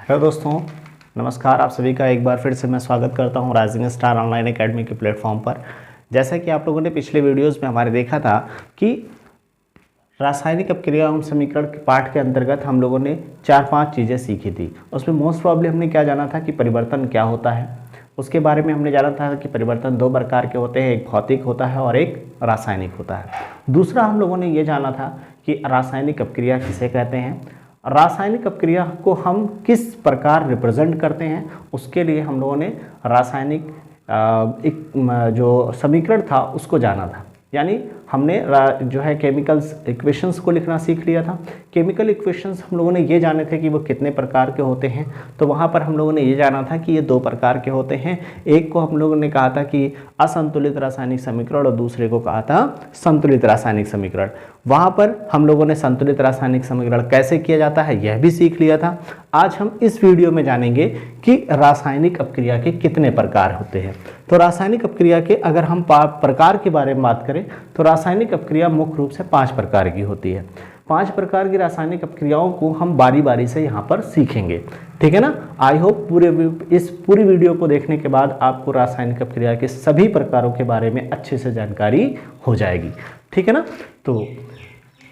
Hello दोस्तों, नमस्कार। आप सभी का एक बार फिर से मैं स्वागत करता हूं राइजिंग स्टार ऑनलाइन एकेडमी के प्लेटफॉर्म पर। जैसा कि आप लोगों ने पिछले वीडियोस में हमारे देखा था कि रासायनिक अपक्रिया एवं समीकरण के पाठ के अंतर्गत हम लोगों ने 4-5 चीज़ें सीखी थी। उसमें मोस्ट प्रॉब्ली हमने क्या जाना था कि परिवर्तन क्या होता है, उसके बारे में हमने जाना था कि परिवर्तन 2 प्रकार के होते हैं, एक भौतिक होता है और एक रासायनिक होता है। दूसरा हम लोगों ने ये जाना था कि रासायनिक अपक्रिया किसे कहते हैं, रासायनिक अपक्रिया को हम किस प्रकार रिप्रेजेंट करते हैं, उसके लिए हम लोगों ने रासायनिक एक जो समीकरण था उसको जाना था। यानी हमने जो है केमिकल्स इक्वेशंस को लिखना सीख लिया था। केमिकल इक्वेशंस हम लोगों ने ये जाने थे कि वो कितने प्रकार के होते हैं, तो वहाँ पर हम लोगों ने ये जाना था कि ये 2 प्रकार के होते हैं। एक को हम लोगों ने कहा था कि असंतुलित रासायनिक समीकरण और दूसरे को कहा था संतुलित रासायनिक समीकरण। वहाँ पर हम लोगों ने संतुलित रासायनिक समीकरण कैसे किया जाता है यह भी सीख लिया था। आज हम इस वीडियो में जानेंगे कि रासायनिक अपक्रिया के कितने प्रकार होते हैं। तो रासायनिक अपक्रिया के अगर हम प्रकार के बारे में बात करें तो रासायनिक अपक्रिया मुख्य रूप से 5 प्रकार की होती है। 5 प्रकार की रासायनिक अपक्रियाओं को हम बारी बारी से यहाँ पर सीखेंगे, ठीक है ना। आई होप इस पूरी वीडियो को देखने के बाद आपको रासायनिक अपक्रिया के सभी प्रकारों के बारे में अच्छे से जानकारी हो जाएगी, ठीक है ना। तो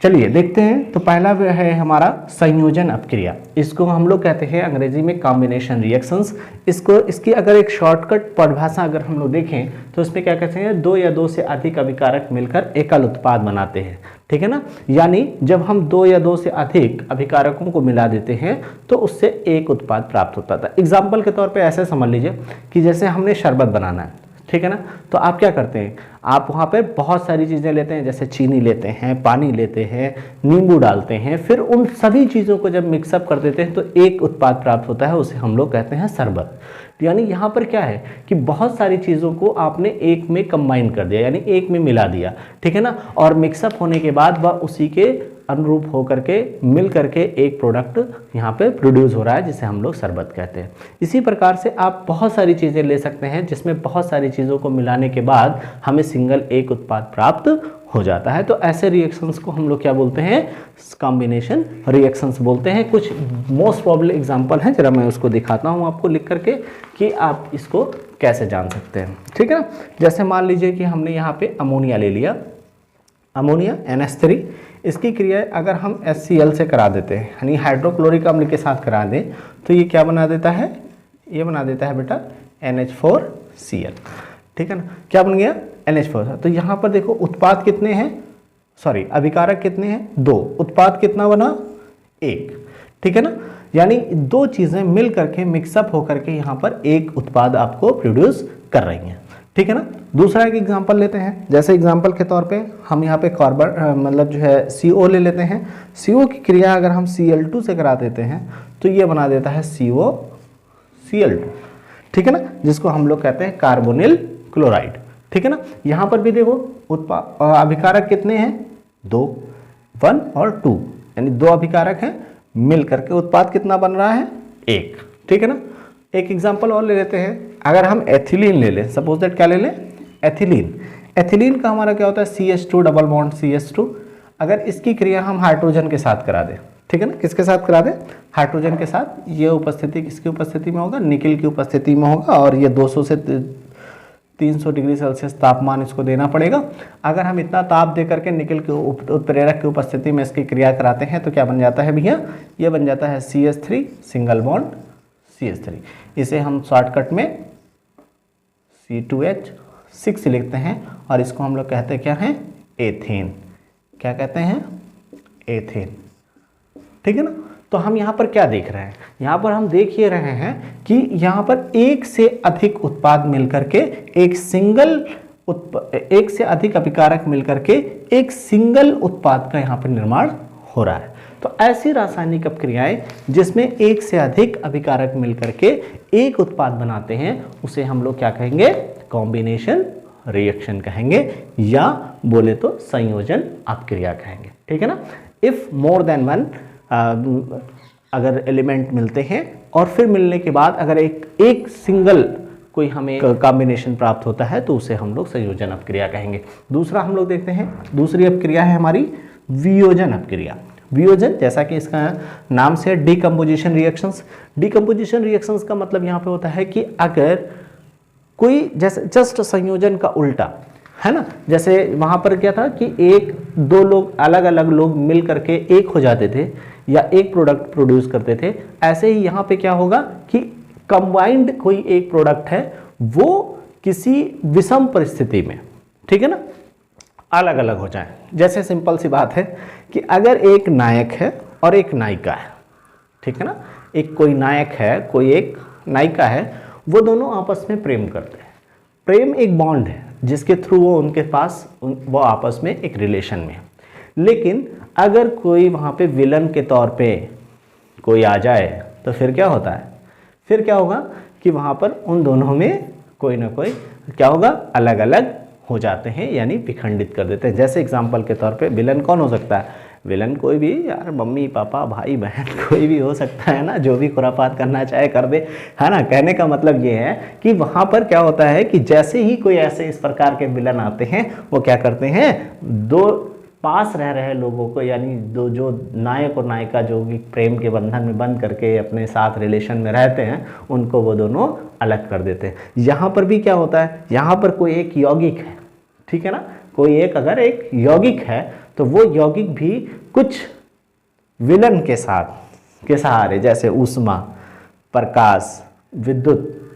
चलिए देखते हैं। तो पहला है हमारा संयोजन अपक्रिया। इसको हम लोग कहते हैं अंग्रेजी में कॉम्बिनेशन रिएक्शंस। इसकी अगर एक शॉर्टकट परिभाषा अगर हम लोग देखें तो इसमें क्या कहते हैं, 2 या 2 से अधिक अभिकारक मिलकर एकल उत्पाद बनाते हैं, ठीक है ना। यानी जब हम 2 या 2 से अधिक अभिकारकों को मिला देते हैं तो उससे एक उत्पाद प्राप्त होता था। एग्जाम्पल के तौर पर ऐसे समझ लीजिए कि जैसे हमने शरबत बनाना है, ठीक है ना। तो आप क्या करते हैं, आप वहाँ पे बहुत सारी चीज़ें लेते हैं, जैसे चीनी लेते हैं, पानी लेते हैं, नींबू डालते हैं, फिर उन सभी चीज़ों को जब मिक्सअप कर देते हैं तो एक उत्पाद प्राप्त होता है, उसे हम लोग कहते हैं शरबत। यानी यहाँ पर क्या है कि बहुत सारी चीज़ों को आपने एक में कंबाइन कर दिया, यानी एक में मिला दिया, ठीक है ना। और मिक्सअप होने के बाद वह उसी के अनुरूप होकर के मिल करके एक प्रोडक्ट यहाँ पे प्रोड्यूस हो रहा है, जिसे हम लोग शरबत कहते हैं। इसी प्रकार से आप बहुत सारी चीज़ें ले सकते हैं जिसमें बहुत सारी चीज़ों को मिलाने के बाद हमें सिंगल एक उत्पाद प्राप्त हो जाता है। तो ऐसे रिएक्शंस को हम लोग क्या बोलते हैं, कॉम्बिनेशन रिएक्शंस बोलते हैं। कुछ मोस्ट प्रोबेबल एग्जांपल हैं, जरा मैं उसको दिखाता हूँ आपको लिख करके कि आप इसको कैसे जान सकते हैं, ठीक है ना। जैसे मान लीजिए कि हमने यहाँ पे अमोनिया ले लिया, अमोनिया NH3, इसकी क्रिया अगर हम HCl से करा देते हैं, यानी हाइड्रोक्लोरिक अम्ल के साथ करा दें, तो ये क्या बना देता है, ये बना देता है बेटा NH4Cl, ठीक है ना। क्या बन गया, NH4। तो यहाँ पर देखो उत्पाद कितने हैं, सॉरी अभिकारक कितने हैं, 2, उत्पाद कितना बना, 1, ठीक है ना। यानी 2 चीज़ें मिल करके मिक्सअप होकर के यहाँ पर एक उत्पाद आपको प्रोड्यूस कर रही हैं, ठीक है ना। दूसरा एक एग्जांपल लेते हैं। जैसे एग्जांपल के तौर पे हम यहाँ पे कार्बन मतलब जो है CO ले लेते हैं। CO की क्रिया अगर हम Cl2 से करा देते हैं तो ये बना देता है COCl2, ठीक है ना, जिसको हम लोग कहते हैं कार्बोनिल क्लोराइड, ठीक है ना। यहाँ पर भी देखो उत्पाद अभिकारक कितने हैं, 2, 1 और 2, यानी 2 अभिकारक हैं, मिल करके उत्पाद कितना बन रहा है, 1, ठीक है ना। एक एग्जांपल और ले लेते हैं। अगर हम एथिलीन ले लें, सपोज दैट क्या ले लें, एथिलीन। एथिलीन का हमारा क्या होता है, CH2 डबल बॉन्ड CH2। अगर इसकी क्रिया हम हाइड्रोजन के साथ करा दें, ठीक है ना, किसके साथ करा दें, हाइड्रोजन के साथ, ये उपस्थिति किसकी उपस्थिति में होगा, निकिल की उपस्थिति में होगा, और ये 200 से 300 डिग्री सेल्सियस तापमान इसको देना पड़ेगा। अगर हम इतना ताप दे करके निकिल के उत्प्रेरक की उपस्थिति में इसकी क्रिया कराते हैं तो क्या बन जाता है भैया, ये बन जाता है CH3 सिंगल बॉन्ड CH3। इसे हम शॉर्टकट में C2H6 लिखते हैं और इसको हम लोग कहते हैं क्या है, एथेन। क्या कहते हैं, एथेन, ठीक है ना। तो हम यहाँ पर क्या देख रहे हैं, यहाँ पर हम देख ये रहे हैं कि यहाँ पर एक से अधिक उत्पाद मिलकर के एक से अधिक अभिकारक मिलकर के एक सिंगल उत्पाद का यहाँ पर निर्माण हो रहा है। तो ऐसी रासायनिक अपक्रियाएं जिसमें एक से अधिक अभिकारक मिलकर के एक उत्पाद बनाते हैं उसे हम लोग क्या कहेंगे, कॉम्बिनेशन रिएक्शन कहेंगे, या बोले तो संयोजन अपक्रिया कहेंगे, ठीक है ना। इफ मोर देन वन अगर एलिमेंट मिलते हैं और फिर मिलने के बाद अगर एक सिंगल कोई हमें कॉम्बिनेशन प्राप्त होता है तो उसे हम लोग संयोजन अपक्रिया कहेंगे। दूसरा हम लोग देखते हैं, दूसरी अपक्रिया है हमारी वियोजन अपक्रिया। वियोजन, जैसा कि इसका नाम से डीकम्पोजिशन रिएक्शंस। डीकम्पोजिशन रिएक्शंस का मतलब यहाँ पे होता है कि अगर कोई जैसे जस्ट संयोजन का उल्टा है ना, जैसे वहाँ पर क्या था कि एक दो लोग अलग अलग लोग मिल करके एक हो जाते थे या एक प्रोडक्ट प्रोड्यूस करते थे, ऐसे ही यहाँ पे क्या होगा कि कंबाइंड कोई एक प्रोडक्ट है वो किसी विषम परिस्थिति में, ठीक है ना, अलग अलग हो जाए। जैसे सिंपल सी बात है कि अगर एक नायक है और एक नायिका है, ठीक है ना, एक कोई नायक है कोई एक नायिका है, वो दोनों आपस में प्रेम करते हैं। प्रेम एक बॉन्ड है जिसके थ्रू वो उनके पास वो आपस में एक रिलेशन में। लेकिन अगर कोई वहाँ पे विलन के तौर पे कोई आ जाए तो फिर क्या होता है, फिर क्या होगा कि वहाँ पर उन दोनों में कोई ना कोई क्या होगा, अलग अलग हो जाते हैं, यानी विखंडित कर देते हैं। जैसे एग्जांपल के तौर पे विलन कौन हो सकता है, विलन कोई भी यार, मम्मी पापा भाई बहन कोई भी हो सकता है ना, जो भी खुरापात करना चाहे कर दे, है ना। कहने का मतलब ये है कि वहाँ पर क्या होता है कि जैसे ही कोई ऐसे इस प्रकार के विलन आते हैं, वो क्या करते हैं, दो पास रह रहे लोगों को, यानी दो जो नायक और नायिका जो भी प्रेम के बंधन में बंध करके अपने साथ रिलेशन में रहते हैं, उनको वो दोनों अलग कर देते हैं। यहाँ पर भी क्या होता है, यहाँ पर कोई एक यौगिक है, ठीक है ना, कोई एक अगर एक यौगिक है तो वो यौगिक भी कुछ विलन के साथ के सहारे, जैसे ऊष्मा, प्रकाश, विद्युत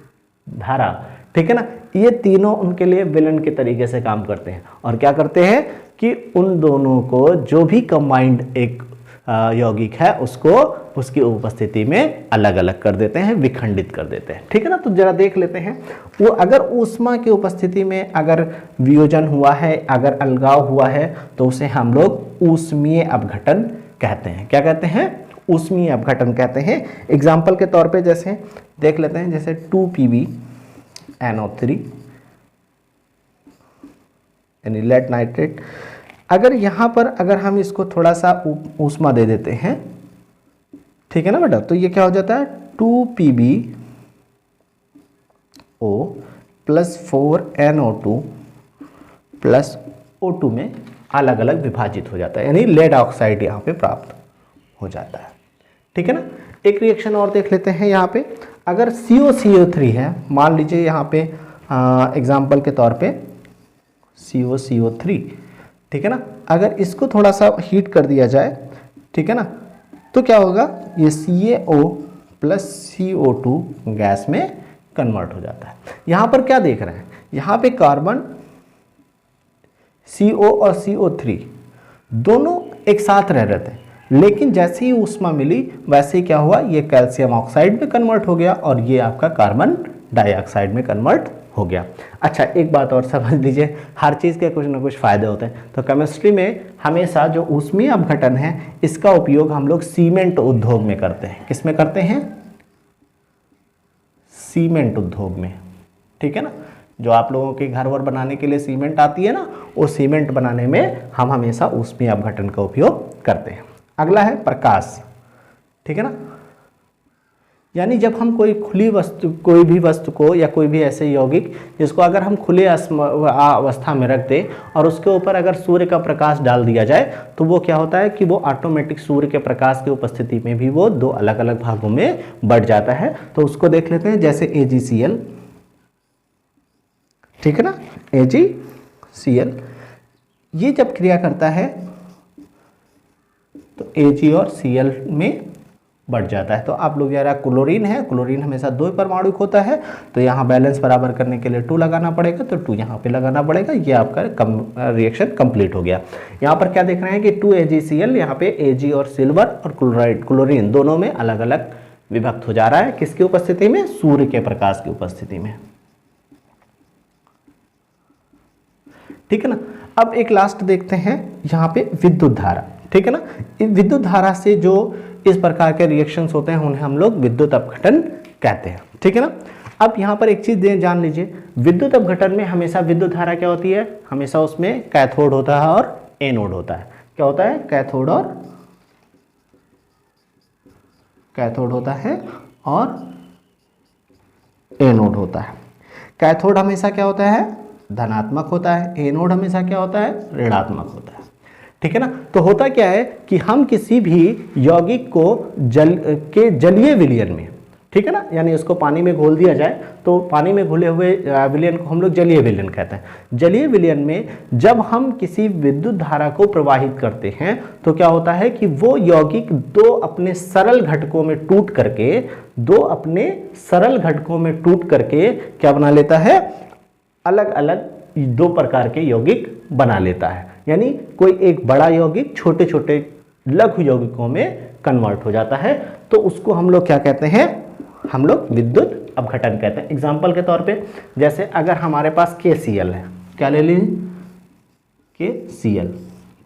धारा, ठीक है ना, ये तीनों उनके लिए विलन के तरीके से काम करते हैं। और क्या करते हैं कि उन दोनों को जो भी कंबाइंड एक यौगिक है उसको उसकी उपस्थिति में अलग अलग कर देते हैं, विखंडित कर देते हैं, ठीक है ना। तो जरा देख लेते हैं, वो अगर ऊष्मा की उपस्थिति में अगर वियोजन हुआ है, अगर अलगाव हुआ है, तो उसे हम लोग ऊष्मीय अपघटन कहते हैं। क्या कहते हैं, ऊष्मीय अपघटन कहते हैं। एग्जाम्पल के तौर पे जैसे देख लेते हैं, जैसे 2PbNO3 यानी लेड नाइट्रेट, अगर यहाँ पर अगर हम इसको थोड़ा सा ऊष्मा दे देते हैं, ठीक है ना बेटा, तो ये क्या हो जाता है, 2PbO plus 4NO2 plus O2 में अलग अलग विभाजित हो जाता है, यानी लेड ऑक्साइड यहाँ पे प्राप्त हो जाता है, ठीक है ना। एक रिएक्शन और देख लेते हैं, यहाँ पे अगर COCO3 है, मान लीजिए यहाँ पे एग्जाम्पल के तौर पे COCO3, ठीक है ना, अगर इसको थोड़ा सा हीट कर दिया जाए, ठीक है ना, तो क्या होगा, ये CaO प्लस CO2 गैस में कन्वर्ट हो जाता है। यहाँ पर क्या देख रहे हैं, यहाँ पे कार्बन CO और CO3 दोनों एक साथ रह रहे थे, लेकिन जैसे ही ऊष्मा मिली वैसे ही क्या हुआ, ये कैल्शियम ऑक्साइड में कन्वर्ट हो गया और ये आपका कार्बन डाइऑक्साइड में कन्वर्ट हो गया। अच्छा, एक बात और समझ लीजिए, हर चीज़ के कुछ ना कुछ फ़ायदे होते हैं। तो केमिस्ट्री में हमेशा जो ऊष्मीय अपघटन है, इसका उपयोग हम लोग सीमेंट उद्योग में करते हैं। किस में करते हैं, सीमेंट उद्योग में, ठीक है ना। जो आप लोगों के घर वर बनाने के लिए सीमेंट आती है ना, वो सीमेंट बनाने में हम हमेशा ऊष्मीय अपघटन का उपयोग करते हैं। अगला है प्रकाश, ठीक है ना, यानी जब हम कोई खुली वस्तु, कोई भी वस्तु को या कोई भी ऐसे यौगिक जिसको अगर हम खुले अवस्था में रख दें और उसके ऊपर अगर सूर्य का प्रकाश डाल दिया जाए, तो वो क्या होता है कि वो ऑटोमेटिक सूर्य के प्रकाश की उपस्थिति में भी वो दो अलग अलग भागों में बढ़ जाता है। तो उसको देख लेते हैं, जैसे AgCl, ठीक है ना, AgCl ये जब क्रिया करता है तो Ag और Cl में बढ़ जाता है। तो आप लोग यार, क्लोरीन है, क्लोरीन हमेशा 2 परमाणु होता है, तो यहाँ बैलेंस बराबर करने के लिए 2 लगाना पड़ेगा, तो 2 यहाँ पे लगाना पड़ेगा। ये आपका रिएक्शन कंप्लीट हो गया। यहाँ पर क्या देख रहे हैं कि 2AgCl, यहाँ पे Ag और सिल्वर और क्लोरीन दोनों में अलग अलग विभक्त हो जा रहा है। किसकी उपस्थिति में, सूर्य के प्रकाश की उपस्थिति में, ठीक है ना। अब एक लास्ट देखते हैं, यहाँ पे विद्युत धारा, ठीक है ना। विद्युत धारा से जो इस प्रकार के रिएक्शंस होते हैं उन्हें हम लोग विद्युत अपघटन कहते हैं, ठीक है ना। अब यहाँ पर एक चीज जान लीजिए, विद्युत अपघटन में हमेशा विद्युत धारा क्या होती है, हमेशा उसमें कैथोड होता है और एनोड होता है। क्या होता है, कैथोड होता है और एनोड होता है। कैथोड हमेशा क्या होता है, धनात्मक होता है, एनोड हमेशा क्या होता है, ऋणात्मक होता है, ठीक है ना। तो होता क्या है कि हम किसी भी यौगिक को जलीय विलयन में, ठीक है ना, यानी उसको पानी में घोल दिया जाए तो पानी में घुले हुए विलयन को हम लोग जलीय विलयन कहते हैं। जलीय विलयन में जब हम किसी विद्युत धारा को प्रवाहित करते हैं तो क्या होता है कि वो यौगिक दो अपने सरल घटकों में टूट करके क्या बना लेता है, अलग अलग दो प्रकार के यौगिक बना लेता है। यानी कोई एक बड़ा यौगिक छोटे छोटे लघु यौगिकों में कन्वर्ट हो जाता है, तो उसको हम लोग क्या कहते हैं, हम लोग विद्युत अपघटन कहते हैं। एग्जाम्पल के तौर पे जैसे अगर हमारे पास KCl है, क्या ले लीजिए, KCl,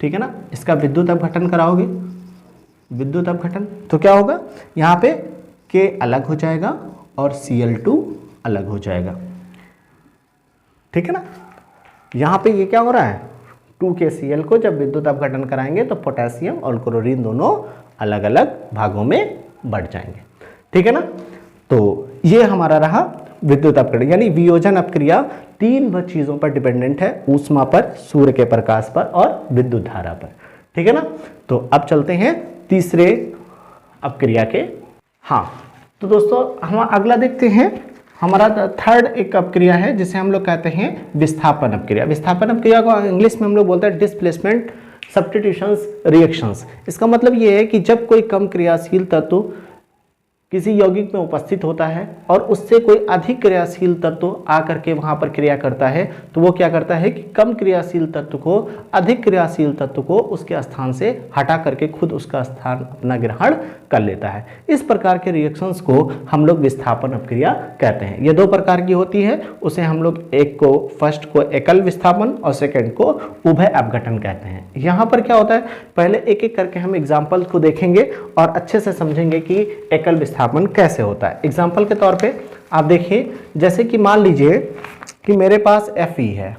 ठीक है ना, इसका विद्युत अपघटन कराओगे, विद्युत अपघटन, तो क्या होगा, यहाँ पे K अलग हो जाएगा और Cl2 अलग हो जाएगा, ठीक है ना। यहाँ पे ये क्या हो रहा है, 2KCl को जब विद्युत अपघटन कराएंगे तो पोटेशियम और क्लोरीन दोनों अलग अलग भागों में बढ़ जाएंगे, ठीक है ना। तो ये हमारा रहा विद्युत अपघटन, यानी वियोजन अपक्रिया तीन चीजों पर डिपेंडेंट है, ऊष्मा पर, सूर्य के प्रकाश पर और विद्युत धारा पर, ठीक है ना। तो अब चलते हैं तीसरे अपक्रिया के। हाँ, तो दोस्तों हम अगला देखते हैं, हमारा थर्ड एक अपक्रिया है जिसे हम लोग कहते हैं विस्थापन अपक्रिया। विस्थापन अपक्रिया को इंग्लिश में हम लोग बोलते हैं डिस्प्लेसमेंट सब्स्टिट्यूशंस रिएक्शंस। इसका मतलब ये है कि जब कोई कम क्रियाशील तत्व किसी यौगिक में उपस्थित होता है और उससे कोई अधिक क्रियाशील तत्व आकर के वहां पर क्रिया करता है, तो वो क्या करता है कि कम क्रियाशील तत्व को अधिक क्रियाशील तत्व को उसके स्थान से हटा करके खुद उसका स्थान अपना ग्रहण कर लेता है। इस प्रकार के रिएक्शंस को हम लोग विस्थापन अपक्रिया कहते हैं। ये दो प्रकार की होती है, उसे हम लोग एक को फर्स्ट को एकल विस्थापन और सेकेंड को उभय अपघटन कहते हैं। यहाँ पर क्या होता है, पहले एक एक करके हम एग्जाम्पल को देखेंगे और अच्छे से समझेंगे कि एकल विस्थापन कैसे होता है। एग्जाम्पल के तौर पे आप देखिए, जैसे कि मान लीजिए कि मेरे पास Fe है,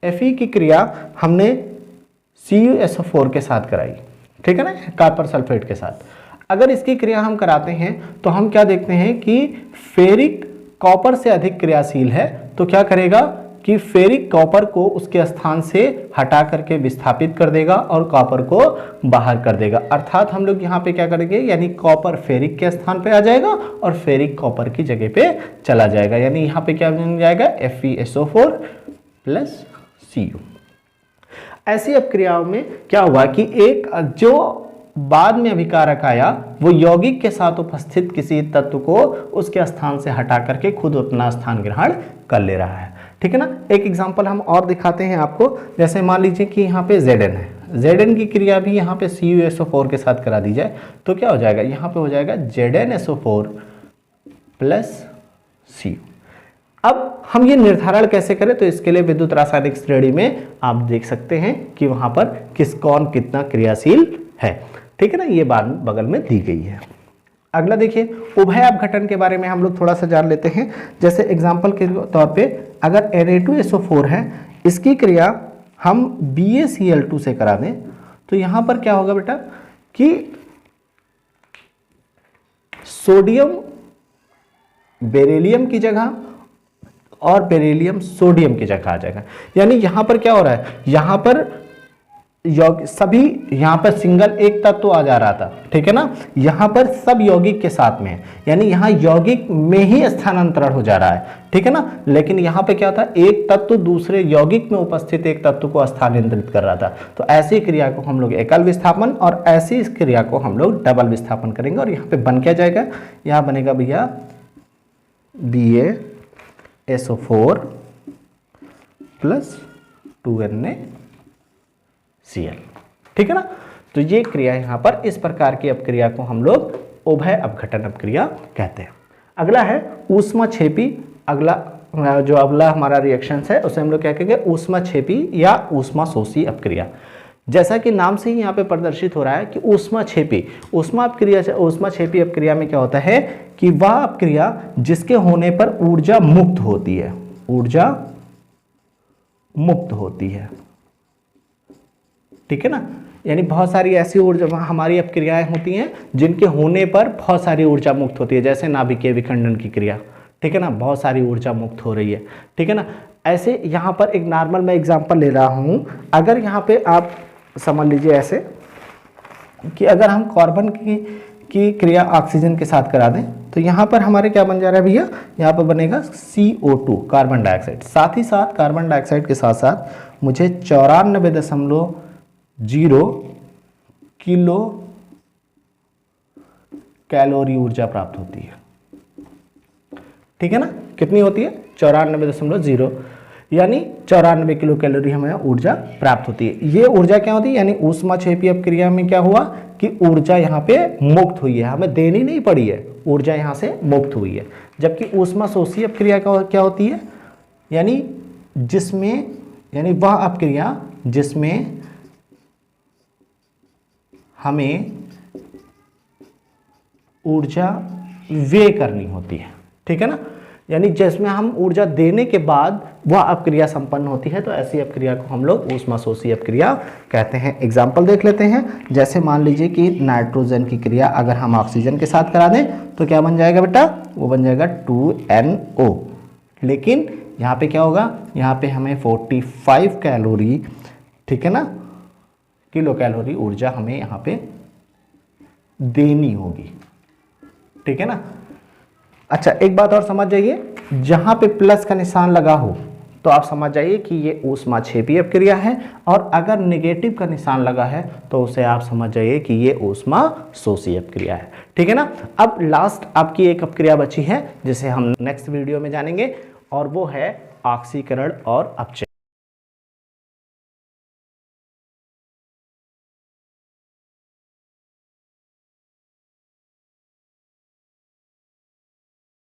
Fe की क्रिया हमने CuSO4 के साथ कराई, ठीक है ना, कॉपर सल्फेट के साथ। अगर इसकी क्रिया हम कराते हैं तो हम क्या देखते हैं कि फेरिक कॉपर से अधिक क्रियाशील है, तो क्या करेगा कि फेरिक कॉपर को उसके स्थान से हटा करके विस्थापित कर देगा और कॉपर को बाहर कर देगा। अर्थात हम लोग यहाँ पे क्या करेंगे, यानी कॉपर फेरिक के स्थान पे आ जाएगा और फेरिक कॉपर की जगह पे चला जाएगा, यानी यहाँ पे क्या बन जाएगा FeSO4 प्लस Cu। ऐसी अपक्रियाओं में क्या हुआ कि एक जो बाद में अभिकारक आया वो यौगिक के साथ उपस्थित किसी तत्व को उसके स्थान से हटा करके खुद अपना स्थान ग्रहण कर ले रहा है, ठीक है ना। एक एग्जांपल हम और दिखाते हैं आपको, जैसे मान लीजिए कि यहाँ पे Zn है, Zn की क्रिया भी यहाँ पे CuSO4 के साथ करा दी जाए तो क्या हो जाएगा, यहाँ पे हो जाएगा ZnSO4 प्लस Cu। अब हम ये निर्धारण कैसे करें, तो इसके लिए विद्युत रासायनिक श्रेणी में आप देख सकते हैं कि वहां पर कौन कितना क्रियाशील है, ठीक है ना, ये बात बगल में दी गई है। अगला देखिए, उभय अपघटन के बारे में हम लोग थोड़ा सा जान लेते हैं। जैसे एग्जांपल के तौर पे अगर Na2SO4 है, इसकी क्रिया हम BaCl2 से करा दें तो यहां पर क्या होगा बेटा कि सोडियम बेरिलियम की जगह और बेरिलियम सोडियम की जगह आ जाएगा। यानी यहां पर क्या हो रहा है, यहां पर सभी यहाँ पर सिंगल एक तत्व आ जा रहा था, ठीक है ना, यहाँ पर सब यौगिक के साथ में है, यानी यहाँ यौगिक में ही स्थानांतरण हो जा रहा है, ठीक है ना। लेकिन यहाँ पे क्या था, एक तत्व दूसरे यौगिक में उपस्थित एक तत्व को स्थानांतरित कर रहा था। तो ऐसी क्रिया को हम लोग एकल विस्थापन और ऐसी क्रिया को हम लोग डबल विस्थापन करेंगे। और यहाँ पे बन क्या जाएगा, यहाँ बनेगा भैया BaSO4 प्लस 2NaCl, ठीक है ना। तो ये क्रिया यहाँ पर, इस प्रकार की अपक्रिया को हम लोग उभय अपघटन अपक्रिया कहते हैं। अगला है ऊष्माक्षेपी। अगला हमारा रिएक्शन है उसे हम लोग क्या कहेंगे, ऊष्माक्षेपी या ऊष्माशोषी अपक्रिया। जैसा कि नाम से ही यहाँ पे प्रदर्शित हो रहा है कि ऊष्माक्षेपी ऊष्माक्षेपी अपक्रिया में क्या होता है कि वह अपक्रिया जिसके होने पर ऊर्जा मुक्त होती है, ऊर्जा मुक्त होती है, ठीक है ना। यानी बहुत सारी ऐसी ऊर्जा हमारी अपक्रियाएं होती हैं जिनके होने पर बहुत सारी ऊर्जा मुक्त होती है, जैसे नाभिकीय विखंडन की क्रिया, ठीक है ना, बहुत सारी ऊर्जा मुक्त हो रही है, ठीक है ना। ऐसे यहाँ पर एक नॉर्मल मैं एग्जांपल ले रहा हूँ, अगर यहाँ पे आप समझ लीजिए ऐसे कि अगर हम कार्बन की क्रिया ऑक्सीजन के साथ करा दें तो यहाँ पर हमारे क्या बन जा रहा है भैया, यहाँ पर बनेगा CO2 कार्बन डाइऑक्साइड। साथ ही साथ कार्बन डाइऑक्साइड के साथ साथ मुझे 94.0 किलो कैलोरी ऊर्जा प्राप्त होती है। ठीक है ना, कितनी होती है 94.0, यानी 94 किलो कैलोरी हमें ऊर्जा प्राप्त होती है। ये ऊर्जा क्या होती है, यानी ऊष्माक्षेपी अपक्रिया में क्या हुआ कि ऊर्जा यहाँ पे मुक्त हुई है, हमें देनी नहीं पड़ी है, ऊर्जा यहाँ से मुक्त हुई है। जबकि ऊष्माशोषी अपक्रिया क्या होती है, यानी जिसमें, यानी वह अपक्रिया जिसमें हमें ऊर्जा व्यय करनी होती है। ठीक है ना, यानी जिसमें हम ऊर्जा देने के बाद वह अपक्रिया संपन्न होती है, तो ऐसी अपक्रिया को हम लोग ऊष्माशोषी अपक्रिया कहते हैं। एग्जाम्पल देख लेते हैं, जैसे मान लीजिए कि नाइट्रोजन की क्रिया अगर हम ऑक्सीजन के साथ करा दें तो क्या बन जाएगा बेटा, वो बन जाएगा 2NO। लेकिन यहाँ पे क्या होगा, यहाँ पे हमें 45 कैलोरी, ठीक है ना, किलो कैलोरी ऊर्जा हमें यहाँ पे देनी होगी। ठीक है ना। अच्छा, एक बात और समझ जाइए, जहां पे प्लस का निशान लगा हो तो आप समझ जाइए कि ये ऊष्माक्षेपी अपक्रिया है, और अगर नेगेटिव का निशान लगा है तो उसे आप समझ जाइए कि ये ऊष्माशोषी अपक्रिया है। ठीक है ना। अब लास्ट आपकी एक अपक्रिया बची है जिसे हम नेक्स्ट वीडियो में जानेंगे, और वो है ऑक्सीकरण और अपचयन।